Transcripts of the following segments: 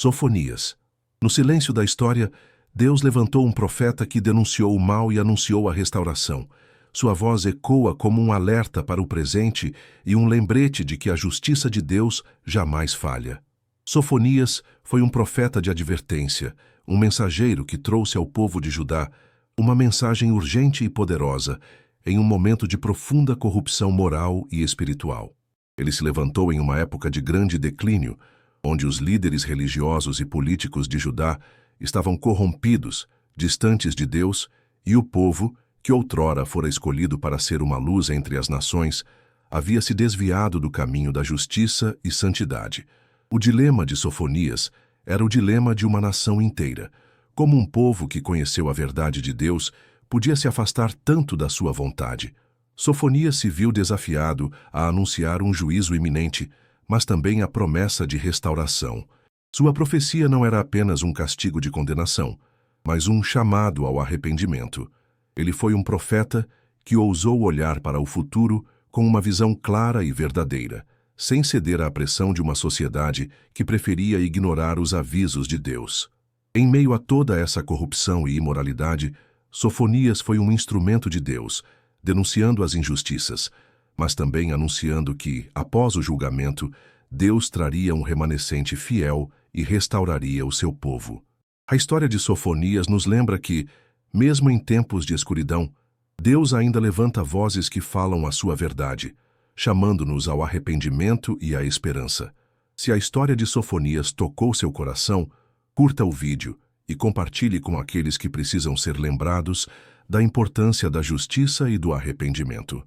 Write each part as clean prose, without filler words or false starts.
Sofonias. No silêncio da história, Deus levantou um profeta que denunciou o mal e anunciou a restauração. Sua voz ecoa como um alerta para o presente e um lembrete de que a justiça de Deus jamais falha. Sofonias foi um profeta de advertência, um mensageiro que trouxe ao povo de Judá uma mensagem urgente e poderosa em um momento de profunda corrupção moral e espiritual. Ele se levantou em uma época de grande declínio, onde os líderes religiosos e políticos de Judá estavam corrompidos, distantes de Deus, e o povo, que outrora fora escolhido para ser uma luz entre as nações, havia se desviado do caminho da justiça e santidade. O dilema de Sofonias era o dilema de uma nação inteira. Como um povo que conheceu a verdade de Deus podia se afastar tanto da sua vontade? Sofonias se viu desafiado a anunciar um juízo iminente, mas também a promessa de restauração. Sua profecia não era apenas um castigo de condenação, mas um chamado ao arrependimento. Ele foi um profeta que ousou olhar para o futuro com uma visão clara e verdadeira, sem ceder à pressão de uma sociedade que preferia ignorar os avisos de Deus. Em meio a toda essa corrupção e imoralidade, Sofonias foi um instrumento de Deus, denunciando as injustiças, mas também anunciando que, após o julgamento, Deus traria um remanescente fiel e restauraria o seu povo. A história de Sofonias nos lembra que, mesmo em tempos de escuridão, Deus ainda levanta vozes que falam a sua verdade, chamando-nos ao arrependimento e à esperança. Se a história de Sofonias tocou seu coração, curta o vídeo e compartilhe com aqueles que precisam ser lembrados da importância da justiça e do arrependimento.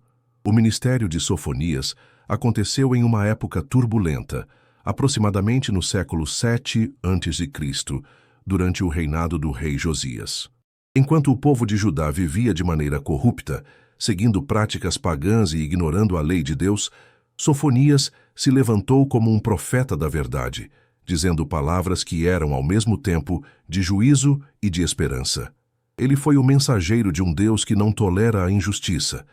O ministério de Sofonias aconteceu em uma época turbulenta, aproximadamente no século 7 a.C., durante o reinado do rei Josias. Enquanto o povo de Judá vivia de maneira corrupta, seguindo práticas pagãs e ignorando a lei de Deus, Sofonias se levantou como um profeta da verdade, dizendo palavras que eram ao mesmo tempo de juízo e de esperança. Ele foi o mensageiro de um Deus que não tolera a injustiça,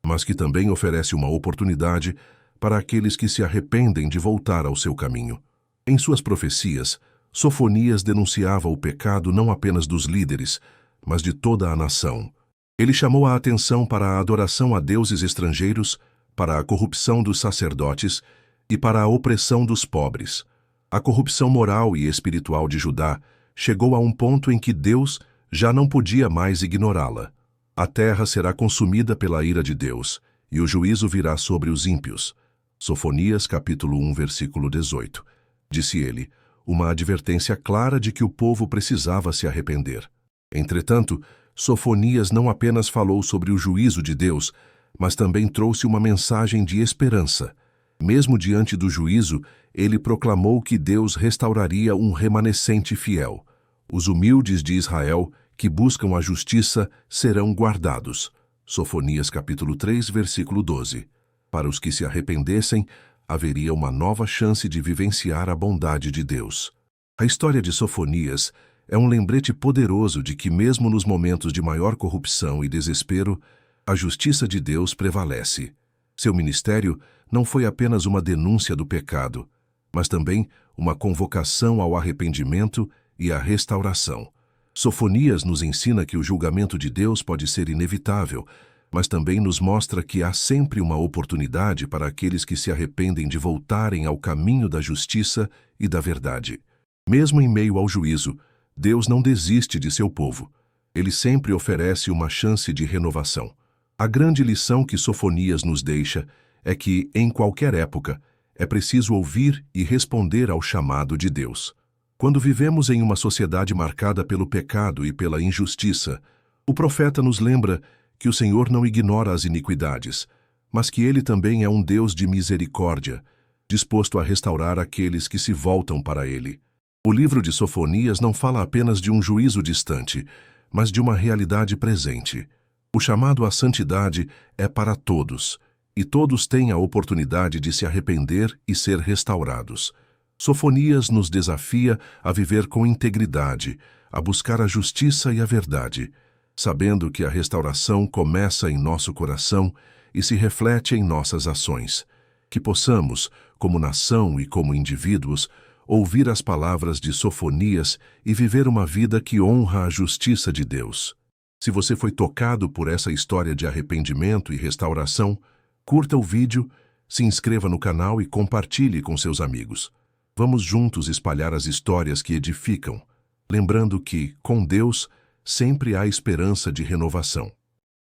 mas que também oferece uma oportunidade para aqueles que se arrependem de voltar ao seu caminho. Em suas profecias, Sofonias denunciava o pecado não apenas dos líderes, mas de toda a nação. Ele chamou a atenção para a adoração a deuses estrangeiros, para a corrupção dos sacerdotes e para a opressão dos pobres. A corrupção moral e espiritual de Judá chegou a um ponto em que Deus já não podia mais ignorá-la. A terra será consumida pela ira de Deus, e o juízo virá sobre os ímpios. Sofonias, capítulo 1, versículo 18. Disse ele, uma advertência clara de que o povo precisava se arrepender. Entretanto, Sofonias não apenas falou sobre o juízo de Deus, mas também trouxe uma mensagem de esperança. Mesmo diante do juízo, ele proclamou que Deus restauraria um remanescente fiel. Os humildes de Israel, que buscam a justiça, serão guardados. Sofonias capítulo 3, versículo 12. Para os que se arrependessem, haveria uma nova chance de vivenciar a bondade de Deus. A história de Sofonias é um lembrete poderoso de que mesmo nos momentos de maior corrupção e desespero, a justiça de Deus prevalece. Seu ministério não foi apenas uma denúncia do pecado, mas também uma convocação ao arrependimento e à restauração. Sofonias nos ensina que o julgamento de Deus pode ser inevitável, mas também nos mostra que há sempre uma oportunidade para aqueles que se arrependem de voltarem ao caminho da justiça e da verdade. Mesmo em meio ao juízo, Deus não desiste de seu povo. Ele sempre oferece uma chance de renovação. A grande lição que Sofonias nos deixa é que, em qualquer época, é preciso ouvir e responder ao chamado de Deus. Quando vivemos em uma sociedade marcada pelo pecado e pela injustiça, o profeta nos lembra que o Senhor não ignora as iniquidades, mas que Ele também é um Deus de misericórdia, disposto a restaurar aqueles que se voltam para Ele. O livro de Sofonias não fala apenas de um juízo distante, mas de uma realidade presente. O chamado à santidade é para todos, e todos têm a oportunidade de se arrepender e ser restaurados. Sofonias nos desafia a viver com integridade, a buscar a justiça e a verdade, sabendo que a restauração começa em nosso coração e se reflete em nossas ações. Que possamos, como nação e como indivíduos, ouvir as palavras de Sofonias e viver uma vida que honra a justiça de Deus. Se você foi tocado por essa história de arrependimento e restauração, curta o vídeo, se inscreva no canal e compartilhe com seus amigos. Vamos juntos espalhar as histórias que edificam, lembrando que, com Deus, sempre há esperança de renovação.